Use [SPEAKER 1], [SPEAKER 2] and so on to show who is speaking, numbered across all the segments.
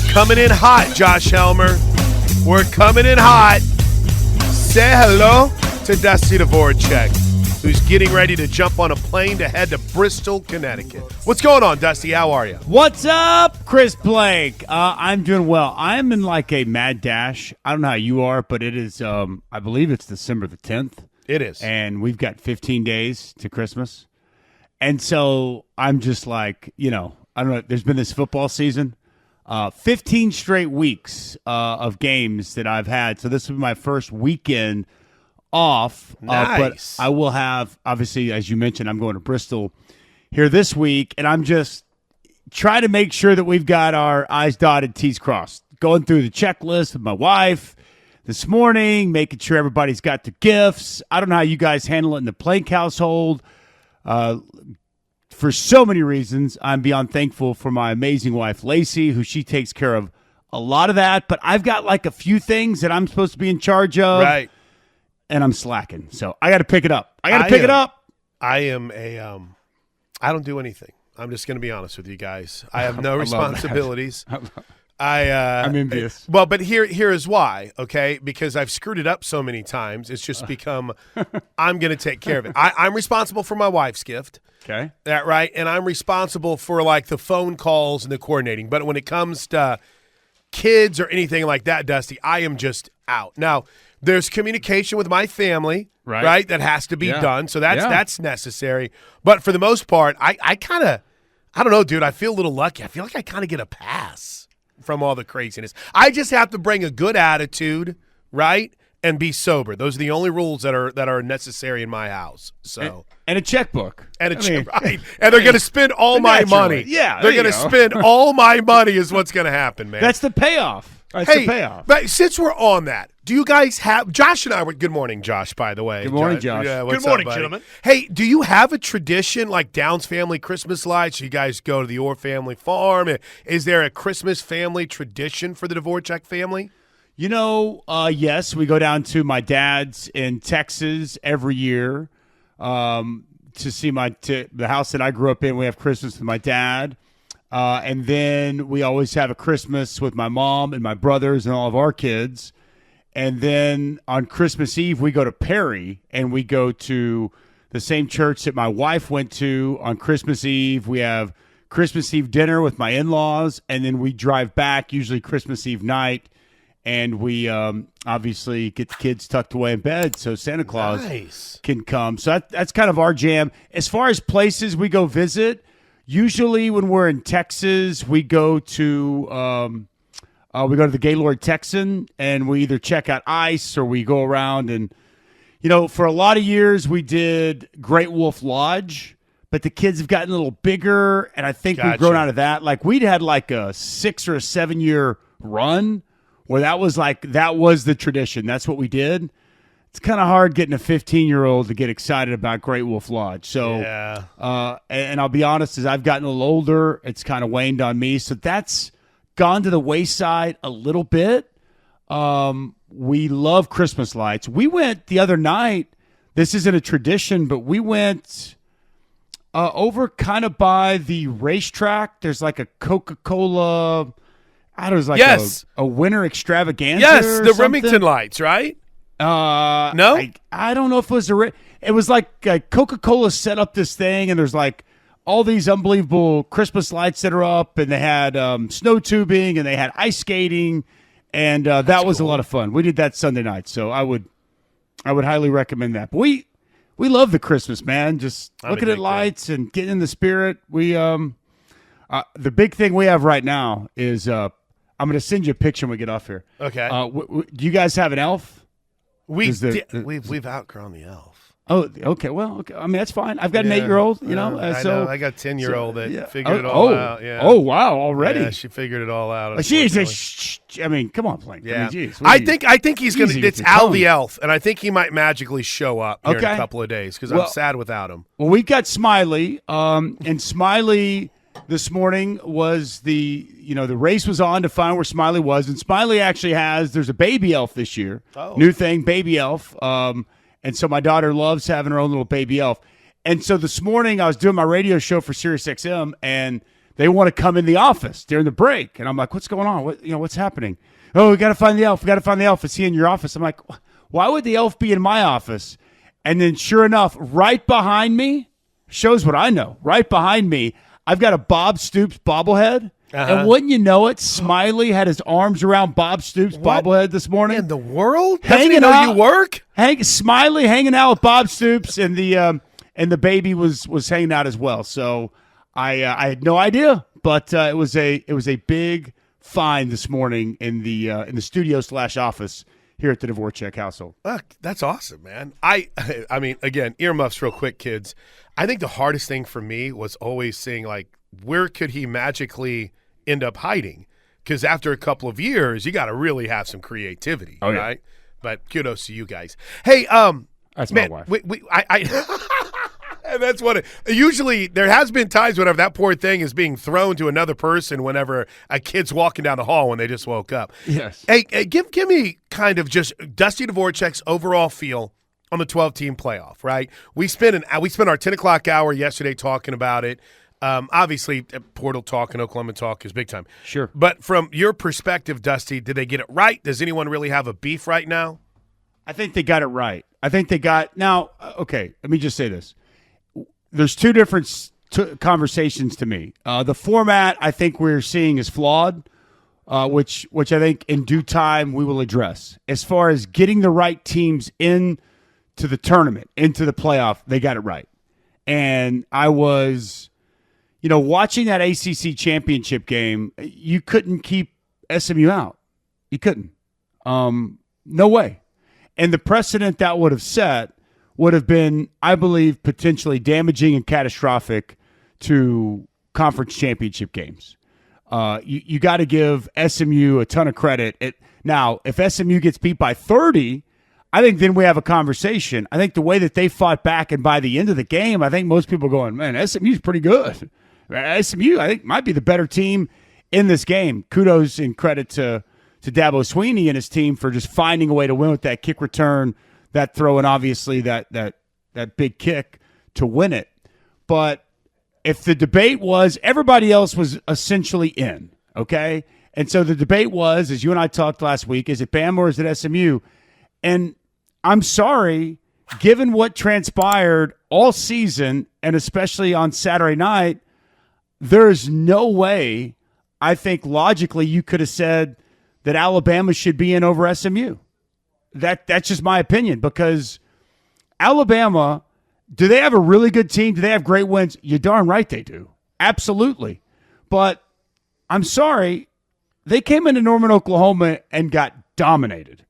[SPEAKER 1] coming in hot, Josh Helmer. We're coming in hot. Say hello to Dusty Dvoracek, who's getting ready to jump on a plane to head to Bristol, Connecticut. What's going on, Dusty? How are you?
[SPEAKER 2] What's up, Chris Blake? I'm doing well. I'm in like a mad dash. I don't know how you are, but it is, I believe it's December the 10th.
[SPEAKER 1] It is.
[SPEAKER 2] And we've got 15 days to Christmas. And so I'm just like, I don't know. There's been this football season, 15 straight weeks of games that I've had. So this will be my first weekend off.
[SPEAKER 1] Nice.
[SPEAKER 2] But I will have, obviously, as you mentioned, I'm going to Bristol here this week. And I'm just trying to make sure that we've got our I's dotted, T's crossed. Going through the checklist with my wife this morning, making sure everybody's got the gifts. I don't know how you guys handle it in the Plank household. For so many reasons, I'm beyond thankful for my amazing wife, Lacey, who she takes care of a lot of that. But I've got like a few things that I'm supposed to be in charge of.
[SPEAKER 1] Right.
[SPEAKER 2] And I'm slacking. So I got to pick it up. I
[SPEAKER 1] don't do anything. I'm just going to be honest with you guys. I have no responsibilities.
[SPEAKER 2] I'm envious.
[SPEAKER 1] Well, but here is why, okay? Because I've screwed it up so many times. It's just become, I'm going to take care of it. I'm responsible for my wife's gift.
[SPEAKER 2] Okay.
[SPEAKER 1] That right? And I'm responsible for like the phone calls and the coordinating. But when it comes to kids or anything like that, Dusty, I am just out. Now, there's communication with my family, right? That has to be done. So that's necessary. But for the most part, I don't know, dude. I feel a little lucky. I feel like I kind of get a pass from all the craziness. I just have to bring a good attitude, right? And be sober. Those are the only rules that are necessary in my house. So
[SPEAKER 2] and a checkbook.
[SPEAKER 1] And right. And they're going to spend all my money.
[SPEAKER 2] Yeah.
[SPEAKER 1] They're going to spend all my money is what's going to happen, man.
[SPEAKER 2] That's the payoff.
[SPEAKER 1] The payoff. But since we're on that, do you guys have – Josh and I were – good morning, Josh, by the way.
[SPEAKER 2] Good morning, Josh.
[SPEAKER 1] Yeah,
[SPEAKER 3] good morning, gentlemen.
[SPEAKER 1] Hey, do you have a tradition like Downs Family Christmas lights? You guys go to the Orr family farm. Is there a Christmas family tradition for the Dvoracek family?
[SPEAKER 2] Yes, we go down to my dad's in Texas every year to see the house that I grew up in. We have Christmas with my dad. And then we always have a Christmas with my mom and my brothers and all of our kids. And then on Christmas Eve, we go to Perry, and we go to the same church that my wife went to on Christmas Eve. We have Christmas Eve dinner with my in-laws, and then we drive back, usually Christmas Eve night, and we obviously get the kids tucked away in bed so Santa Claus can come. So that's kind of our jam. As far as places we go visit, usually when we're in Texas, we go to the Gaylord Texan, and we either check out ice or we go around. And, for a lot of years we did Great Wolf Lodge, but the kids have gotten a little bigger, and I think we've grown out of that. Like we'd had like a 6 or 7 year run where that was the tradition. That's what we did. It's kind of hard getting a 15-year-old to get excited about Great Wolf Lodge. So, and I'll be honest, as I've gotten a little older, it's kind of waned on me. So that's gone to the wayside a little bit. We love Christmas lights. We went the other night. This isn't a tradition, but we went over kind of by the racetrack. There's like a Coca-Cola. I don't know, it was like a winter extravaganza.
[SPEAKER 1] Yes, the
[SPEAKER 2] something.
[SPEAKER 1] Remington lights, right?
[SPEAKER 2] No, I don't know if it was it was like Coca-Cola set up this thing, and there's like all these unbelievable Christmas lights that are up, and they had snow tubing, and they had ice skating, and that was cool. A lot of fun. We did that Sunday night, so I would highly recommend that. But we love the Christmas, man. Just looking at lights and getting in the spirit. We the big thing we have right now is I'm going to send you a picture when we get off here.
[SPEAKER 1] Okay.
[SPEAKER 2] Do you guys have an elf?
[SPEAKER 1] We've outgrown the elf.
[SPEAKER 2] Oh, okay. Well, okay. I mean, that's fine. I've got an 8-year-old,
[SPEAKER 1] I know. I got a 10-year-old that figured it all out. Yeah.
[SPEAKER 2] Oh, wow, already?
[SPEAKER 1] Yeah, she figured it all out.
[SPEAKER 2] I mean, come on, Plank.
[SPEAKER 1] Yeah.
[SPEAKER 2] I mean,
[SPEAKER 1] I think he's going to – it's Al the elf, and I think he might magically show up here in a couple of days because I'm sad without him.
[SPEAKER 2] Well, we've got Smiley, and Smiley this morning was the race was on to find where Smiley was, and Smiley actually there's a baby elf this year.
[SPEAKER 1] Oh.
[SPEAKER 2] New thing, baby elf. And so my daughter loves having her own little baby elf. And so this morning I was doing my radio show for SiriusXM, and they want to come in the office during the break. And I'm like, what's going on? What's happening? Oh, we got to find the elf. We got to find the elf. Is he in your office? I'm like, why would the elf be in my office? And then sure enough, right behind me, shows what I know. Right behind me, I've got a Bob Stoops bobblehead. And wouldn't you know it, Smiley had his arms around Bob Stoops' bobblehead this morning.
[SPEAKER 1] In the world? Doesn't he know you work?
[SPEAKER 2] Smiley hanging out with Bob Stoops, and the baby was hanging out as well. So I had no idea, but it was a big find this morning in the studio / office here at the Dvoracek household.
[SPEAKER 1] That's awesome, man. I mean, again, earmuffs real quick, kids. I think the hardest thing for me was always seeing, like, where could he magically end up hiding? Because after a couple of years, you got to really have some creativity, right? But kudos to you guys. Hey,
[SPEAKER 2] that's
[SPEAKER 1] man,
[SPEAKER 2] my wife.
[SPEAKER 1] And that's what usually there has been times whenever that poor thing is being thrown to another person whenever a kid's walking down the hall when they just woke up.
[SPEAKER 2] Yes.
[SPEAKER 1] Hey, give me kind of just Dusty Dvoracek's overall feel on the 12-team playoff, right? We spent our 10 o'clock hour yesterday talking about it. Obviously, portal talk and Oklahoma talk is big time.
[SPEAKER 2] Sure.
[SPEAKER 1] But from your perspective, Dusty, did they get it right? Does anyone really have a beef right now?
[SPEAKER 2] I think they got it right. Now, okay, let me just say this. There's two different conversations to me. The format I think we're seeing is flawed, which I think in due time we will address. As far as getting the right teams in to the tournament, into the playoff, they got it right. And I was, watching that ACC championship game, you couldn't keep SMU out. You couldn't. No way. And the precedent that would have set would have been, I believe, potentially damaging and catastrophic to conference championship games. You got to give SMU a ton of credit. Now, if SMU gets beat by 30, I think then we have a conversation. I think the way that they fought back, and by the end of the game, I think most people are going, man, SMU's pretty good. SMU, I think, might be the better team in this game. Kudos and credit to Dabo Swinney and his team for just finding a way to win with that kick return, that throw, and obviously that big kick to win it. But if the debate was, everybody else was essentially in, okay? And so the debate was, as you and I talked last week, is it Bama or is it SMU? And I'm sorry, given what transpired all season, and especially on Saturday night, there's no way, I think logically, you could have said that Alabama should be in over SMU. That's just my opinion, because Alabama, do they have a really good team? Do they have great wins? You're darn right they do. Absolutely. But I'm sorry, they came into Norman, Oklahoma and got dominated.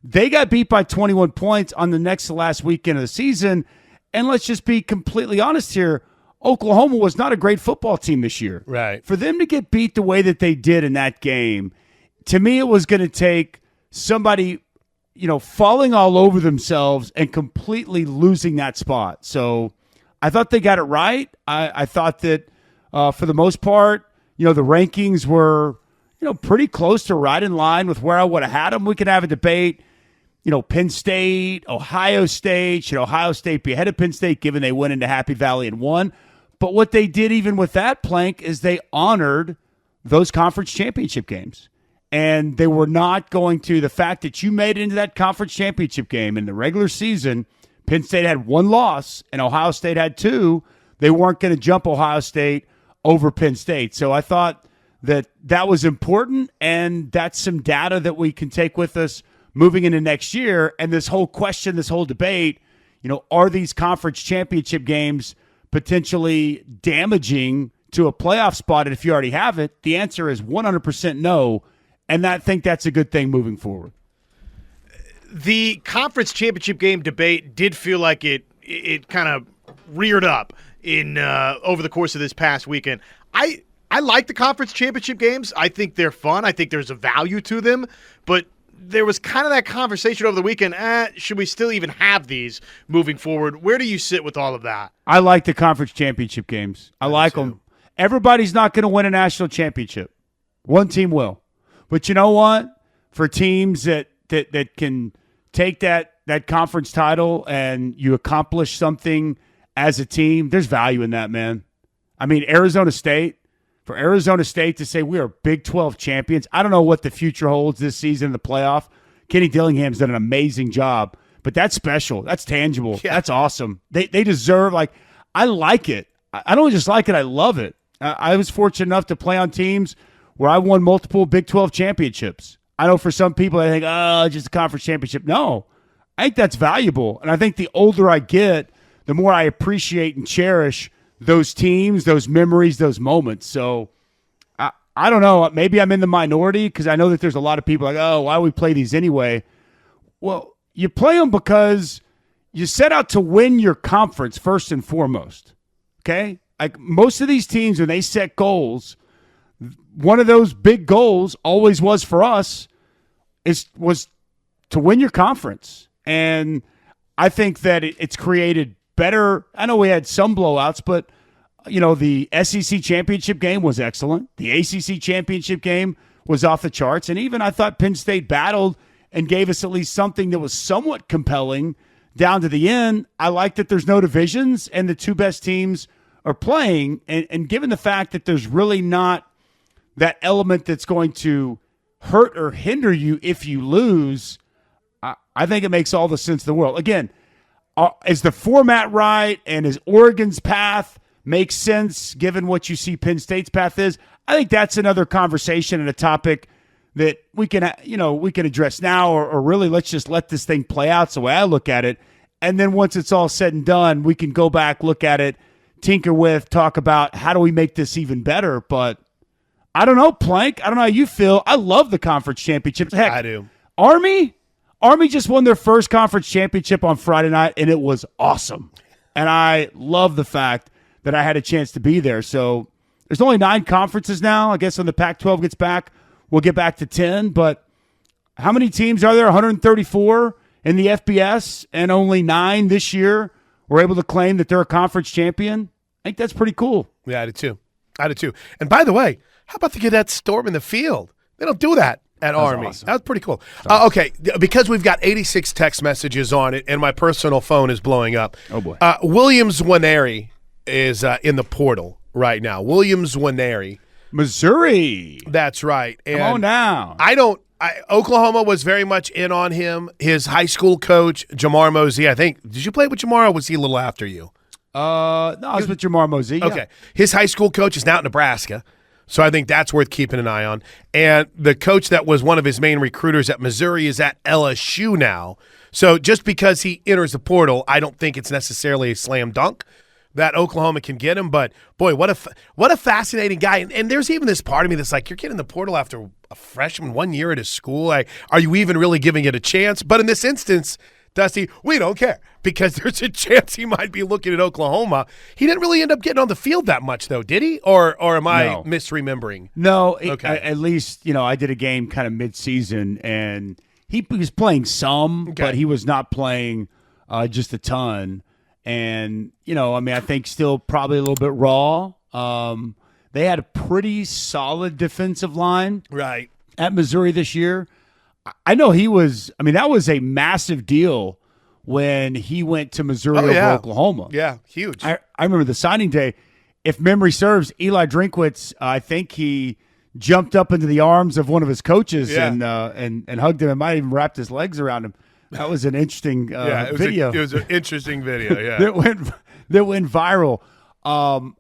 [SPEAKER 2] They got beat by 21 points on the next to last weekend of the season. And let's just be completely honest here. Oklahoma was not a great football team this year.
[SPEAKER 1] Right.
[SPEAKER 2] For them to get beat the way that they did in that game, to me, it was going to take somebody, falling all over themselves and completely losing that spot. So I thought they got it right. I thought that for the most part, the rankings were, pretty close to right in line with where I would have had them. We could have a debate. Penn State, Ohio State. Should Ohio State be ahead of Penn State given they went into Happy Valley and won? But what they did even with that plank is they honored those conference championship games. And they were not going to, the fact that you made it into that conference championship game in the regular season, Penn State had one loss and Ohio State had two. They weren't going to jump Ohio State over Penn State. So I thought that was important, and that's some data that we can take with us moving into next year. And this whole question, this whole debate, are these conference championship games potentially damaging to a playoff spot? And if you already have it, the answer is 100% no. And I think that's a good thing moving forward.
[SPEAKER 3] The conference championship game debate did feel like it kind of reared up in over the course of this past weekend. I like the conference championship games. I think they're fun. I think there's a value to them. But there was kind of that conversation over the weekend, should we still even have these moving forward? Where do you sit with all of that?
[SPEAKER 2] I like the conference championship games. I like them. Everybody's not going to win a national championship. One team will. But you know what? For teams that can take that conference title and you accomplish something as a team, there's value in that, man. I mean, Arizona State, For Arizona State to say we are Big 12 champions, I don't know what the future holds this season in the playoff. Kenny Dillingham's done an amazing job, but that's special. That's tangible.
[SPEAKER 1] Yeah.
[SPEAKER 2] That's awesome. They deserve, I like it. I don't just like it. I love it. I was fortunate enough to play on teams where I won multiple Big 12 championships. I know for some people they think, just a conference championship. No, I think that's valuable. And I think the older I get, the more I appreciate and cherish those teams, those memories, those moments. So I don't know. Maybe I'm in the minority because I know that there's a lot of people like, why do we play these anyway? Well, you play them because you set out to win your conference first and foremost. Okay? Like most of these teams, when they set goals, one of those big goals always was for us was to win your conference. And I think that it's created better. I know we had some blowouts, but the SEC championship game was excellent. The ACC championship game was off the charts. And even I thought Penn State battled and gave us at least something that was somewhat compelling down to the end. I like that there's no divisions and the two best teams are playing. And given the fact that there's really not that element that's going to hurt or hinder you if you lose, I think it makes all the sense in the world. Again, is the format right and is Oregon's path makes sense given what you see Penn State's path is? I think that's another conversation and a topic that we can address now, or really let's just let this thing play out. It's the way I look at it. And then once it's all said and done, we can go back, look at it, tinker with, talk about how do we make this even better. But I don't know, Plank. I don't know how you feel. I love the conference championships. Heck,
[SPEAKER 1] I do.
[SPEAKER 2] Army just won their first conference championship on Friday night, and it was awesome. And I love the fact that I had a chance to be there. So there's only 9 conferences now. I guess when the Pac-12 gets back, we'll get back to 10. But how many teams are there? 134 in the FBS, and only 9 this year were able to claim that they're a conference champion. I think that's pretty cool.
[SPEAKER 1] Yeah, I did too. And by the way, how about the cadet storm in the field? They don't do that at Army.
[SPEAKER 2] Awesome.
[SPEAKER 1] That was pretty cool. Okay, because we've got 86 text messages on it, and my personal phone is blowing up.
[SPEAKER 2] Oh, boy.
[SPEAKER 1] Williams Nwaneri is in the portal right now. Williams Nwaneri.
[SPEAKER 2] Missouri.
[SPEAKER 1] That's right. And
[SPEAKER 2] Come on down.
[SPEAKER 1] Oklahoma was very much in on him. His high school coach, Jamar Mosey, I think. Did you play with Jamar, or was he a little after you?
[SPEAKER 2] No, I was with Jamar Mosey. Yeah.
[SPEAKER 1] Okay. His high school coach is now at Nebraska, so I think that's worth keeping an eye on. And the coach that was one of his main recruiters at Missouri is at LSU now. So just because he enters the portal, I don't think it's necessarily a slam dunk that Oklahoma can get him. But, boy, what a fascinating guy. And there's even this part of me that's like, you're getting the portal after a freshman 1 year at his school. Are you even really giving it a chance? But in this instance, Dusty, we don't care because there's a chance he might be looking at Oklahoma. He didn't really end up getting on the field that much, though, did he? Or am I misremembering?
[SPEAKER 2] No.
[SPEAKER 1] Okay.
[SPEAKER 2] At least, I did a game kind of mid-season, and he was playing some, but he was not playing just a ton. And, I think still probably a little bit raw. They had a pretty solid defensive line
[SPEAKER 1] Right.
[SPEAKER 2] at Missouri this year. I know that was a massive deal when he went to Missouri over Oklahoma.
[SPEAKER 1] Yeah, huge.
[SPEAKER 2] I remember the signing day. If memory serves, Eli Drinkwitz, I think he jumped up into the arms of one of his coaches and hugged him and might even wrapped his legs around him. That was an interesting video.
[SPEAKER 1] It was an interesting video, yeah.
[SPEAKER 2] that went viral.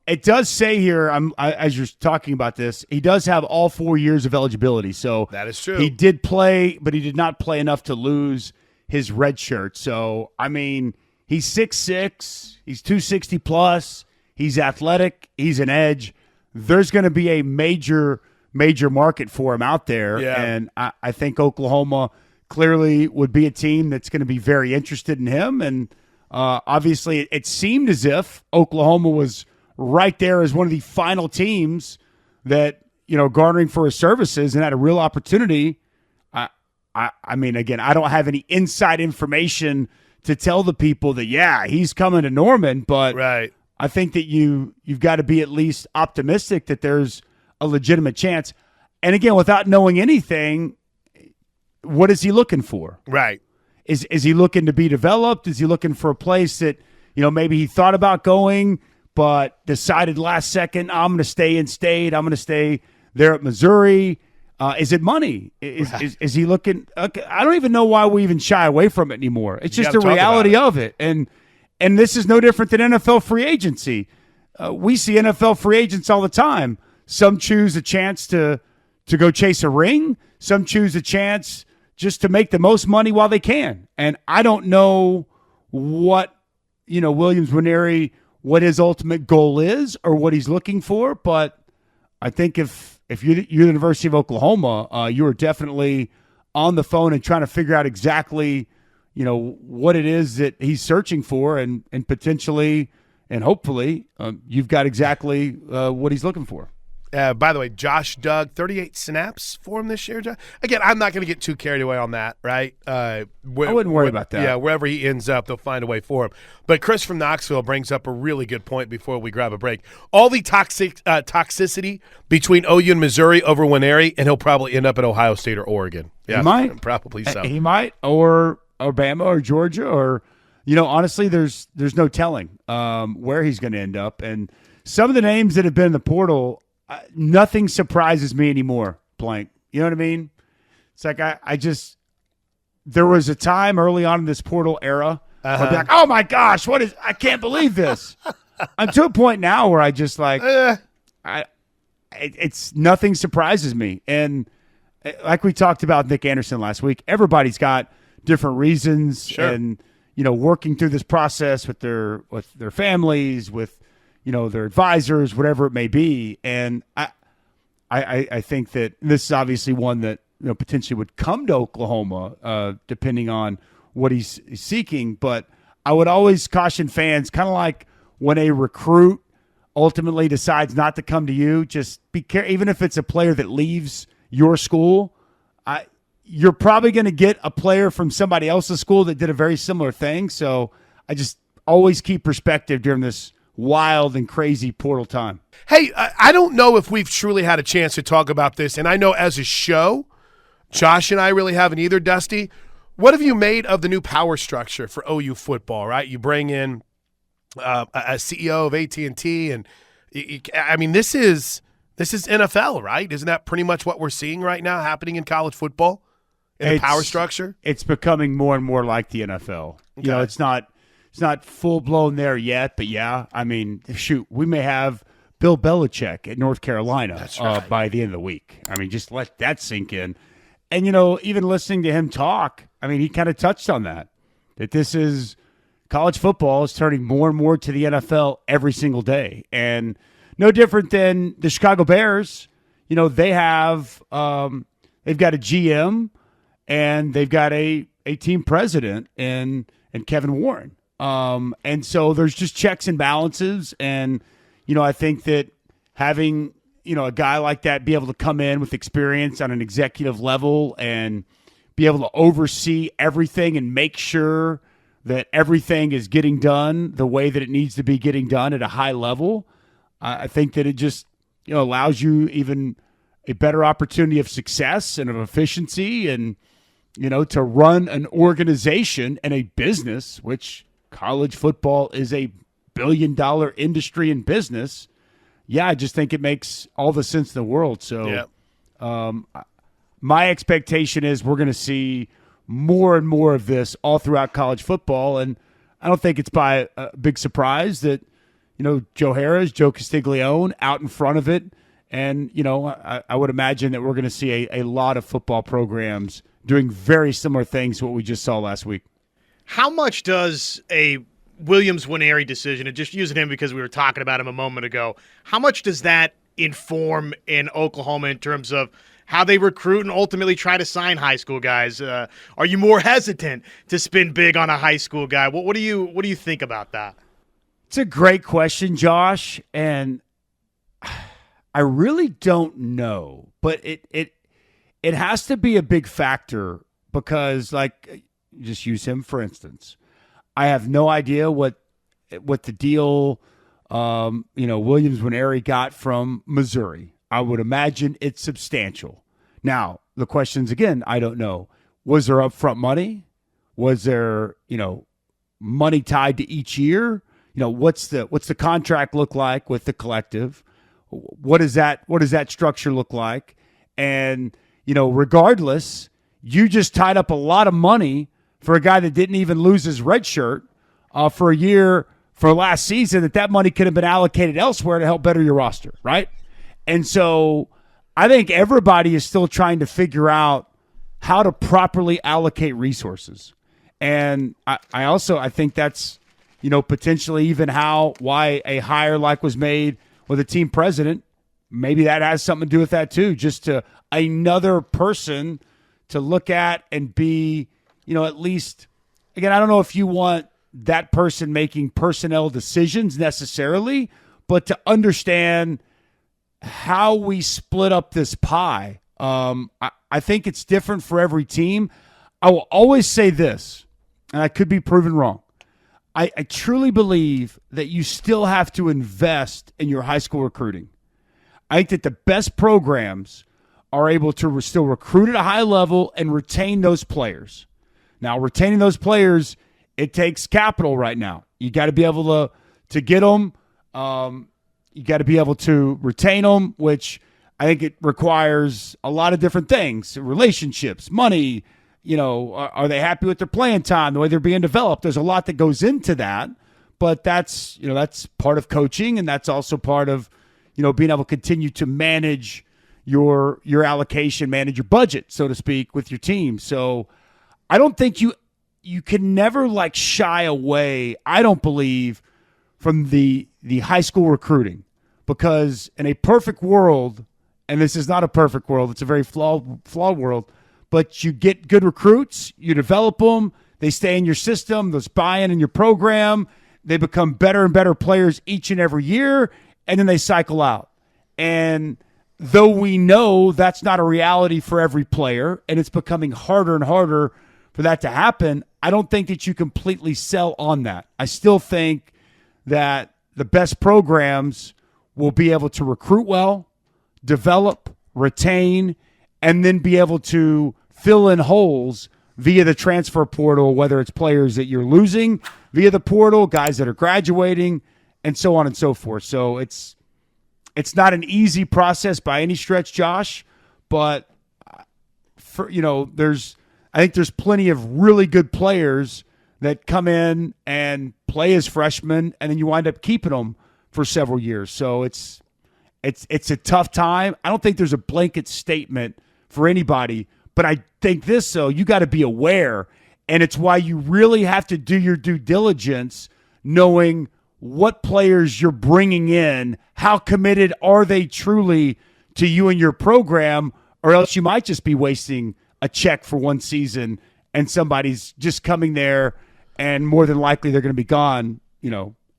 [SPEAKER 2] It does say here, as you're talking about this, he does have all 4 years of eligibility. So
[SPEAKER 1] that is true.
[SPEAKER 2] He did play, but he did not play enough to lose his red shirt. So, he's 6'6", he's 260 plus, he's athletic, he's an edge. There's going to be a major market for him out there.
[SPEAKER 1] Yeah.
[SPEAKER 2] And I think Oklahoma clearly would be a team that's going to be very interested in him. And obviously, it seemed as if Oklahoma was right there as one of the final teams that, garnering for his services and had a real opportunity. Again, I don't have any inside information to tell the people that, he's coming to Norman, but
[SPEAKER 1] right.
[SPEAKER 2] I think that you've got to be at least optimistic that there's a legitimate chance. And again, without knowing anything, what is he looking for?
[SPEAKER 1] Right.
[SPEAKER 2] Is he looking to be developed? Is he looking for a place that, maybe he thought about going, but decided last second, I'm going to stay in state. I'm going to stay there at Missouri. Is it money? Is he looking? Okay, I don't even know why we even shy away from it anymore. It's just the reality of it. And this is no different than NFL free agency. We see NFL free agents all the time. Some choose a chance to go chase a ring. Some choose a chance just to make the most money while they can. And I don't know what, Williams Nwaneri, what his ultimate goal is or what he's looking for. But I think if you're the University of Oklahoma, you are definitely on the phone and trying to figure out exactly, what it is that he's searching for and potentially and hopefully you've got exactly what he's looking for.
[SPEAKER 1] By the way, Josh Dugg, 38 snaps for him this year. Again, I'm not going to get too carried away on that, right?
[SPEAKER 2] I wouldn't worry about that.
[SPEAKER 1] Yeah, wherever he ends up, they'll find a way for him. But Chris from Knoxville brings up a really good point before we grab a break. All the toxicity between OU and Missouri over Nwaneri, and he'll probably end up at Ohio State or Oregon. Yeah,
[SPEAKER 2] he might.
[SPEAKER 1] Probably so.
[SPEAKER 2] He might, or Alabama or Georgia, or, honestly, there's no telling where he's going to end up. And some of the names that have been in the portal, nothing surprises me anymore, blank. You know what I mean? It's like there was a time early on in this portal era where I'd be like, oh my gosh, I can't believe this. I'm to a point now where I just it's nothing surprises me. And like we talked about Nick Anderson last week, everybody's got different reasons and, working through this process with their families, with, their advisors, whatever it may be. And I think that this is obviously one that, potentially would come to Oklahoma, depending on what he's seeking. But I would always caution fans, kind of like when a recruit ultimately decides not to come to you, just be careful. Even if it's a player that leaves your school, you're probably going to get a player from somebody else's school that did a very similar thing. So I just always keep perspective during this wild and crazy portal time.
[SPEAKER 1] Hey, I don't know if we've truly had a chance to talk about this, and I know as a show, Josh and I really haven't either, Dusty. What have you made of the new power structure for OU football, right? You bring in a CEO of AT&T, and this is NFL, right? Isn't that pretty much what we're seeing right now happening in college football in the power structure?
[SPEAKER 2] It's becoming more and more like the NFL. Okay. It's not full-blown there yet, but yeah, shoot, we may have Bill Belichick at North Carolina by the end of the week. Just let that sink in. And, even listening to him talk, he kind of touched on that this is college football is turning more and more to the NFL every single day. And no different than the Chicago Bears. They have they've got a GM and they've got a team president and Kevin Warren. And so there's just checks and balances. And, I think that having, a guy like that be able to come in with experience on an executive level and be able to oversee everything and make sure that everything is getting done the way that it needs to be getting done at a high level, I think that it just, allows you even a better opportunity of success and of efficiency and, to run an organization and a business, which college football is a billion-dollar industry and business. Yeah, I just think it makes all the sense in the world. So my expectation is we're going to see more and more of this all throughout college football. And I don't think it's by a big surprise that, Joe Harris, Joe Castiglione out in front of it. And, I would imagine that we're going to see a lot of football programs doing very similar things to what we just saw last week.
[SPEAKER 3] How much does a Williams Nwaneri decision, and just using him because we were talking about him a moment ago, how much does that inform in Oklahoma in terms of how they recruit and ultimately try to sign high school guys? Are you more hesitant to spin big on a high school guy? What do you think about that?
[SPEAKER 2] It's a great question, Josh, and I really don't know, but it has to be a big factor because, like, just use him for instance. I have no idea what the deal, Williams Nwaneri got from Missouri. I would imagine it's substantial. Now, the questions again, I don't know. Was there upfront money? Was there, money tied to each year? what's the contract look like with the collective? What does that structure look like? And, regardless, you just tied up a lot of money for a guy that didn't even lose his red shirt for a year for last season, that money could have been allocated elsewhere to help better your roster, right? And so I think everybody is still trying to figure out how to properly allocate resources. And I think that's, potentially even why a hire like was made with a team president. Maybe that has something to do with that too, just to another person to look at and be, at least, again, I don't know if you want that person making personnel decisions necessarily, but to understand how we split up this pie. I think it's different for every team. I will always say this, and I could be proven wrong. I truly believe that you still have to invest in your high school recruiting. I think that the best programs are able to still recruit at a high level and retain those players. Now, retaining those players, it takes capital right now. You got to be able to get them. You got to be able to retain them, which I think it requires a lot of different things: relationships, money. Are they happy with their playing time, the way they're being developed? There's a lot that goes into that, but that's part of coaching, and that's also part of being able to continue to manage your allocation, manage your budget, so to speak, with your team. So I don't think you can never shy away, I don't believe, from the high school recruiting, because in a perfect world, and this is not a perfect world, it's a very flawed world, but you get good recruits, you develop them, they stay in your system, there's buy-in in your program, they become better and better players each and every year, and then they cycle out. And though we know that's not a reality for every player, and it's becoming harder and harder for that to happen, I don't think that you completely sell on that. I still think that the best programs will be able to recruit well, develop, retain, and then be able to fill in holes via the transfer portal, whether it's players that you're losing via the portal, guys that are graduating, and so on and so forth. So it's not an easy process by any stretch, Josh, but I think there's plenty of really good players that come in and play as freshmen, and then you wind up keeping them for several years. So it's a tough time. I don't think there's a blanket statement for anybody, but I think this, though, you got to be aware, and it's why you really have to do your due diligence, knowing what players you're bringing in, how committed are they truly to you and your program, or else you might just be wasting a check for one season and somebody's just coming there and more than likely they're going to be gone,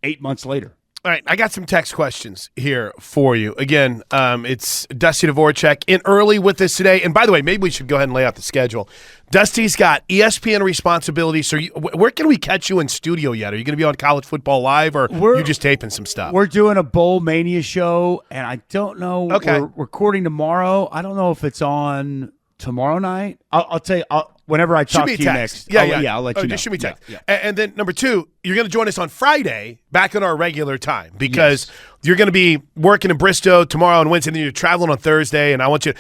[SPEAKER 2] 8 months later.
[SPEAKER 1] All right, I got some text questions here for you. Again, it's Dusty Dvoracek in early with us today. And by the way, maybe we should go ahead and lay out the schedule. Dusty's got ESPN responsibilities. So where can we catch you in studio yet? Are you going to be on College Football Live, or are you just taping some stuff?
[SPEAKER 2] We're doing a Bowl Mania show, and I don't know.
[SPEAKER 1] Okay.
[SPEAKER 2] We're recording tomorrow. I don't know if it's on tomorrow night. I'll tell you whenever I talk to you next.
[SPEAKER 1] Yeah,
[SPEAKER 2] I'll let you know.
[SPEAKER 1] Just shoot me text.
[SPEAKER 2] Yeah.
[SPEAKER 1] And then number two, you're going to join us on Friday back on our regular time, because you're going to be working in Bristow tomorrow and Wednesday, and then you're traveling on Thursday. And I want you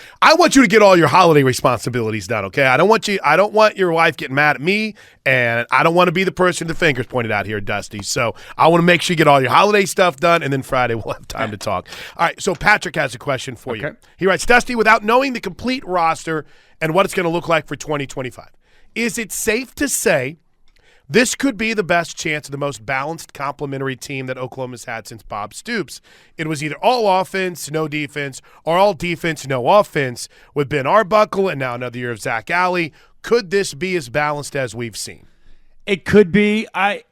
[SPEAKER 1] to get all your holiday responsibilities done. Okay, I don't want your wife getting mad at me, and I don't want to be the person with the fingers pointed out here, Dusty. So I want to make sure you get all your holiday stuff done, and then Friday we'll have time to talk. All right. So Patrick has a question for you. He writes, Dusty, without knowing the complete roster and what it's going to look like for 2025, is it safe to say this could be the best chance of the most balanced, complementary team that Oklahoma's had since Bob Stoops? It was either all offense, no defense, or all defense, no offense with Ben Arbuckle and now another year of Zach Alley. Could this be as balanced as we've seen?
[SPEAKER 2] It could be. I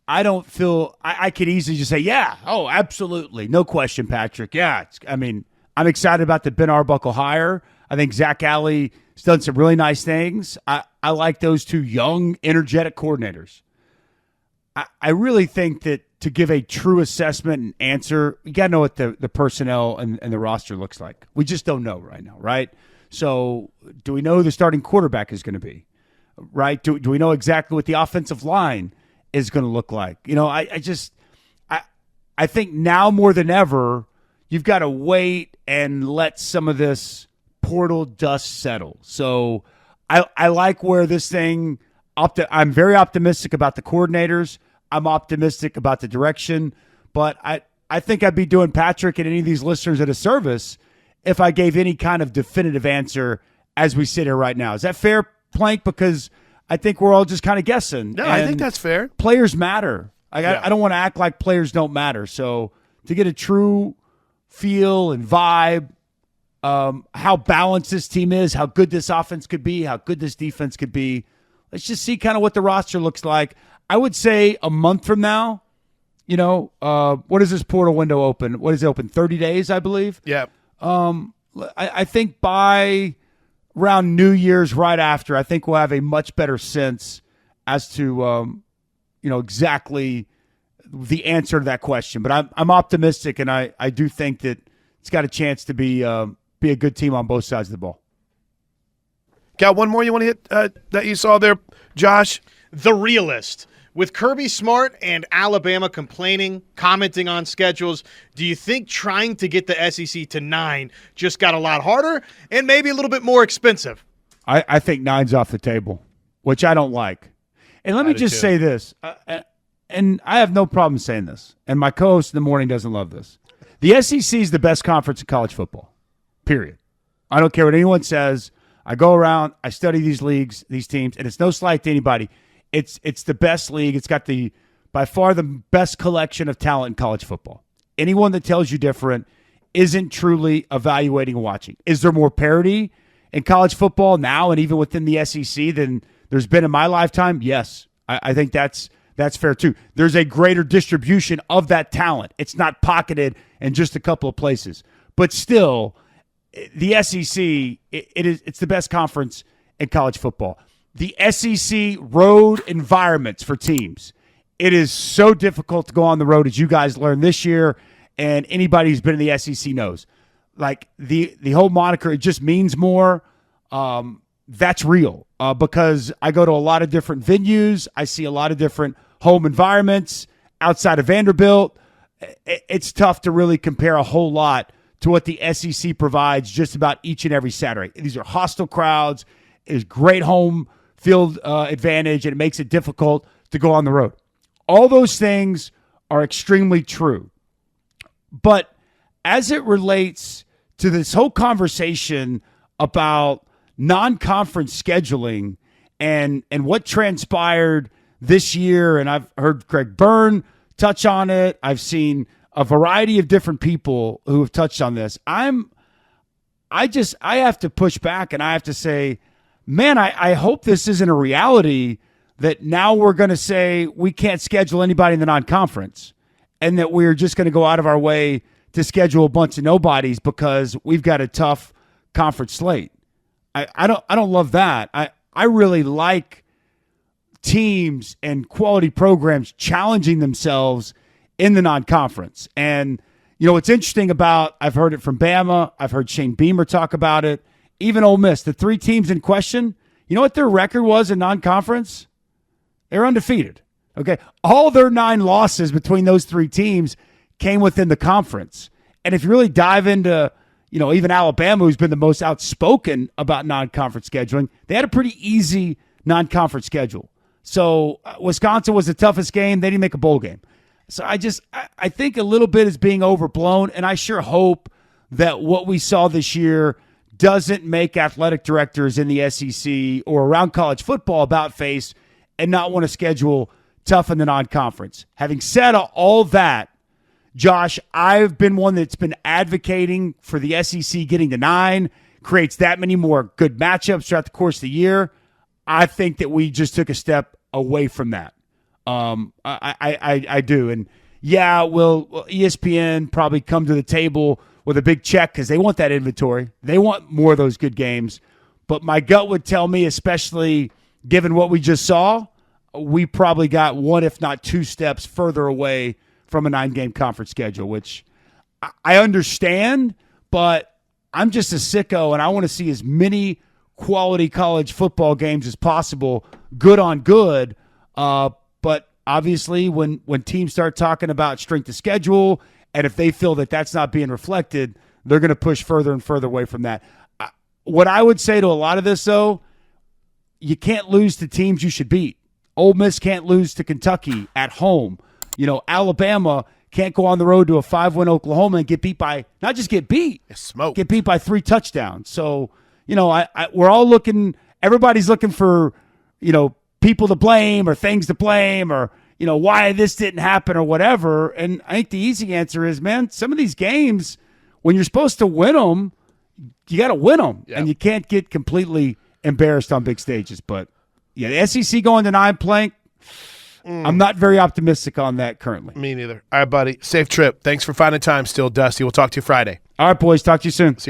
[SPEAKER 2] don't feel – I could easily just say, yeah, oh, absolutely. No question, Patrick. Yeah, I'm excited about the Ben Arbuckle hire. I think Zach Alley has done some really nice things. I like those two young, energetic coordinators. I really think that to give a true assessment and answer, you got to know what the personnel and the roster looks like. We just don't know right now, right? So do we know who the starting quarterback is going to be, right? Do we know exactly what the offensive line is going to look like. I think now more than ever, you've got to wait and let some of this portal dust settle. So I like where this thing. I'm very optimistic about the coordinators. I'm optimistic about the direction, but I think I'd be doing Patrick and any of these listeners a disservice if I gave any kind of definitive answer as we sit here right now. Is that fair, Plank? Because I think we're all just kind of guessing.
[SPEAKER 1] No, I think that's fair.
[SPEAKER 2] Players matter. I don't want to act like players don't matter. So to get a true feel and vibe, how balanced this team is, how good this offense could be, how good this defense could be, let's just see kind of what the roster looks like. I would say a month from now, what is this portal window open? What is it open? 30 days, I believe.
[SPEAKER 1] Yeah.
[SPEAKER 2] I think by around New Year's, right after, I think we'll have a much better sense as to exactly the answer to that question. But I'm optimistic, and I do think that it's got a chance to be a good team on both sides of the ball.
[SPEAKER 1] Got one more you want to hit that you saw there, Josh?
[SPEAKER 3] The realist. With Kirby Smart and Alabama commenting on schedules, do you think trying to get the SEC to 9 just got a lot harder and maybe a little bit more expensive?
[SPEAKER 2] I think 9's off the table, which I don't like. And let me just say this, and I have no problem saying this, and my co-host in the morning doesn't love this. The SEC is the best conference in college football, period. I don't care what anyone says. I go around, I study these leagues, these teams, and it's no slight to anybody. It's the best league. It's got by far the best collection of talent in college football. Anyone that tells you different isn't truly evaluating and watching. Is there more parity in college football now and even within the SEC than there's been in my lifetime? Yes. I think that's fair too. There's a greater distribution of that talent. It's not pocketed in just a couple of places. But still, the SEC, it's the best conference in college football. The SEC road environments for teams. It is so difficult to go on the road, as you guys learned this year, and anybody who's been in the SEC knows. Like the whole moniker, it just means more. That's real because I go to a lot of different venues. I see a lot of different home environments outside of Vanderbilt. It's tough to really compare a whole lot to what the SEC provides just about each and every Saturday. These are hostile crowds. It is great home field advantage, and it makes it difficult to go on the road. All those things are extremely true. But as it relates to this whole conversation about non-conference scheduling and what transpired this year, and I've heard Greg Byrne touch on it. I've seen a variety of different people who have touched on this. I have to push back, and I have to say, man, I hope this isn't a reality that now we're going to say we can't schedule anybody in the non-conference and that we're just going to go out of our way to schedule a bunch of nobodies because we've got a tough conference slate. I don't love that. I really like teams and quality programs challenging themselves in the non-conference. And, what's interesting about, I've heard it from Bama, I've heard Shane Beamer talk about it, even Ole Miss, the 3 teams in question, you know what their record was in non-conference? They're undefeated. Okay. All their 9 losses between those 3 teams came within the conference. And if you really dive into, even Alabama, who's been the most outspoken about non-conference scheduling, they had a pretty easy non-conference schedule. So Wisconsin was the toughest game. They didn't make a bowl game. So I think a little bit is being overblown, and I sure hope that what we saw this year doesn't make athletic directors in the SEC or around college football about face and not want to schedule tough in the non-conference. Having said all that, Josh, I've been one that's been advocating for the SEC getting to 9, creates that many more good matchups throughout the course of the year. I think that we just took a step away from that. I do. And yeah, will ESPN probably come to the table with a big check because they want that inventory. They want more of those good games. But my gut would tell me, especially given what we just saw, we probably got 1, if not 2 steps further away from a 9-game conference schedule, which I understand, but I'm just a sicko, and I want to see as many quality college football games as possible, good on good. But obviously, when teams start talking about strength of schedule, and if they feel that that's not being reflected, they're going to push further and further away from that. What I would say to a lot of this, though, you can't lose to teams you should beat. Ole Miss can't lose to Kentucky at home. Alabama can't go on the road to a 5-win Oklahoma and get beat by, not just get beat, get beat by 3 touchdowns. So, we're all looking, everybody's looking for, people to blame or things to blame or, why this didn't happen or whatever. And I think the easy answer is, man, some of these games, when you're supposed to win them, you got to win them. Yep. And you can't get completely embarrassed on big stages. But, yeah, the SEC going to 9 playing, I'm not very optimistic on that currently.
[SPEAKER 1] Me neither. All right, buddy. Safe trip. Thanks for finding time still, Dusty. We'll talk to you Friday.
[SPEAKER 2] All right, boys. Talk to you soon.
[SPEAKER 1] See you.